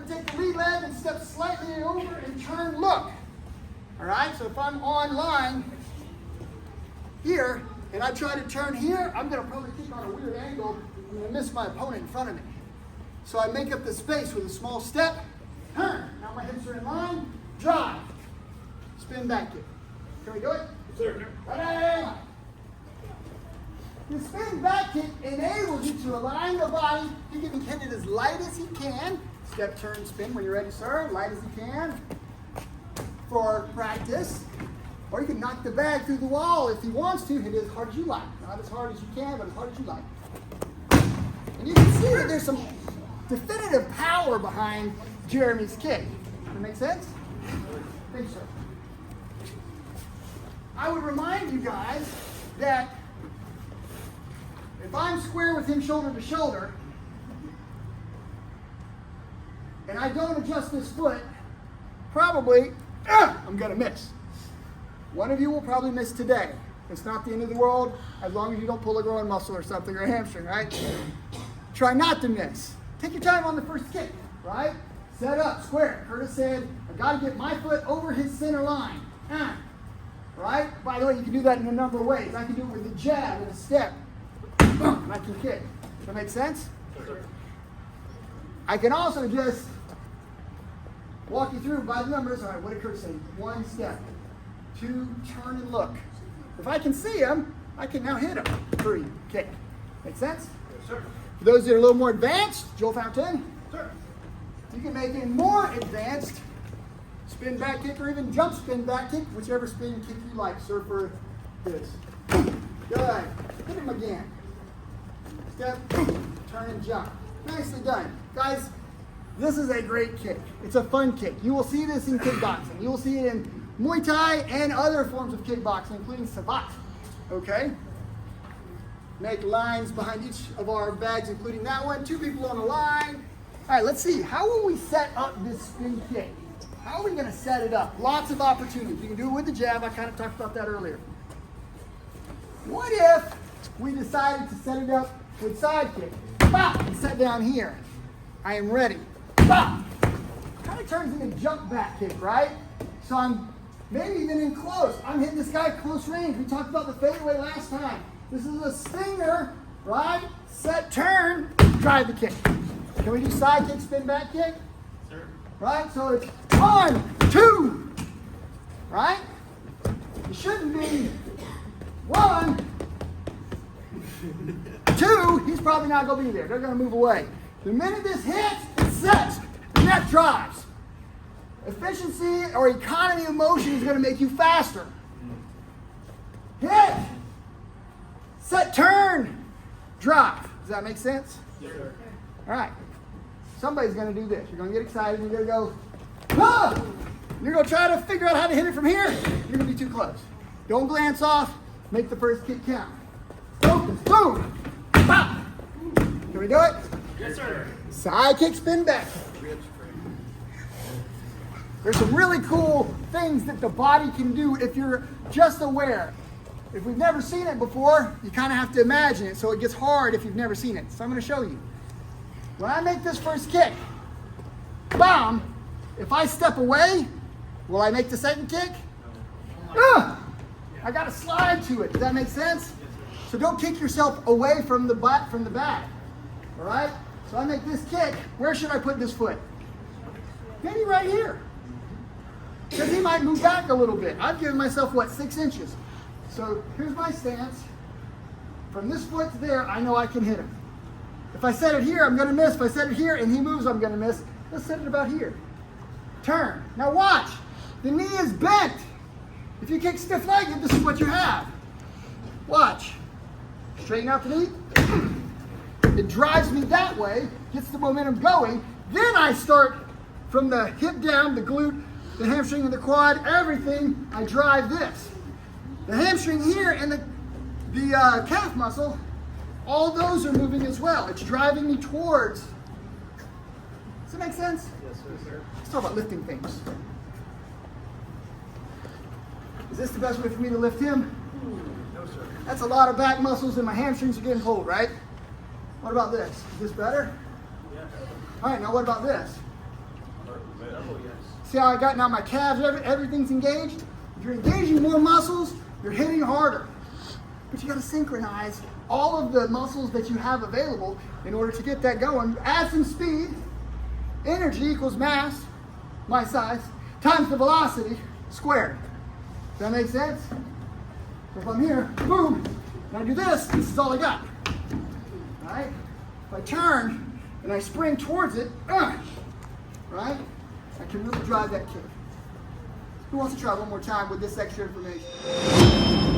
to take the lead leg and step slightly over and turn, look. All right, so if I'm on line here, and I try to turn here, I'm going to probably kick on a weird angle. I'm going to miss my opponent in front of me. So I make up the space with a small step, turn. Now my hips are in line, drive. Spin back kick. Can we do it? Sir. Ready? The spin back kick enables you to align the body. You can hit it as light as you can. Step, turn, spin when you're ready, sir. Light as you can for practice. Or you can knock the bag through the wall if he wants to. Hit it as hard as you like. Not as hard as you can, but as hard as you like. And you can see that there's some definitive power behind Jeremy's kick. Does that make sense? I think so. I would remind you guys that if I'm square with him shoulder to shoulder, and I don't adjust this foot, probably I'm going to miss. One of you will probably miss today. It's not the end of the world as long as you don't pull a groin muscle or something or a hamstring, right? Try not to miss. Take your time on the first kick, right? Set up, square. Curtis said, I've got to get my foot over his center line. Right? By the way, you can do that in a number of ways. I can do it with a jab and a step. And I can kick. Does that make sense? Sure. I can also just walk you through by the numbers. All right, what did Kurt say? 1 step, 2, turn and look. If I can see him, I can now hit him. 3, kick. Make sense? Yes, sir. For those that are a little more advanced, Joel Fountain, Sir. you can make a more advanced spin back kick or even jump spin back kick, whichever spin kick you like. Surfer this. Good. Hit him again. Step, turn and jump. Nicely done. Guys, this is a great kick. It's a fun kick. You will see this in kickboxing. You will see it in Muay Thai and other forms of kickboxing, including Savat. Okay? Make lines behind each of our bags, including that one. 2 people on the line. All right, let's see. How will we set up this spin kick? How are we going to set it up? Lots of opportunities. You can do it with the jab. I kind of talked about that earlier. What if we decided to set it up with side kick? Bop! And set down here. I am ready. Bop! Kind of turns into jump back kick, right? So I'm maybe even in close. I'm hitting this guy at close range. We talked about the fadeaway last time. This is a stinger, right? Set, turn, drive the kick. Can we do side kick, spin back kick? Sir. Right? So it's 1, 2, right? It shouldn't be 1, 2. He's probably not going to be there. They're going to move away. The minute this hits, it sets. And that drives. Efficiency or economy of motion is going to make you faster. Hit. Set, turn, drive. Does that make sense? Yes, sir. All right. Somebody's going to do this. You're going to get excited. You're going to go, ah! You're going to try to figure out how to hit it from here. You're going to be too close. Don't glance off. Make the first kick count. Focus. Boom. Pop. Can we do it? Yes, sir. Side kick, spin back. There's some really cool things that the body can do if you're just aware. If we've never seen it before, you kind of have to imagine it, so it gets hard if you've never seen it. So I'm going to show you. When I make this first kick, bomb, if I step away, will I make the second kick? I got to slide to it. Does that make sense? So don't kick yourself away from the butt, from the back. All right? So I make this kick. Where should I put this foot? Maybe right here. Because he might move back a little bit. I've given myself, 6 inches? So here's my stance. From this foot to there, I know I can hit him. If I set it here, I'm going to miss. If I set it here and he moves, I'm going to miss. Let's set it about here. Turn. Now watch. The knee is bent. If you kick stiff-legged, this is what you have. Watch. Straighten out the knee. It drives me that way, gets the momentum going. Then I start from the hip down, the glute, the hamstring and the quad, everything. I drive this. The hamstring here and the calf muscle, all those are moving as well. It's driving me towards. Does that make sense? Yes, sir. Let's talk about lifting things. Is this the best way for me to lift him? No, sir. That's a lot of back muscles and my hamstrings are getting pulled, right? What about this? Is this better? Yes. All right, now what about this? Oh, yes. See how I got now my calves, everything's engaged? If you're engaging more muscles, you're hitting harder. But you got to synchronize all of the muscles that you have available in order to get that going. Add some speed. Energy equals mass, my size, times the velocity squared. Does that make sense? So if I'm here, boom, and I do this is all I got. All right? If I turn and I spring towards it, right? I can really drive that kick. Who wants to try one more time with this extra information?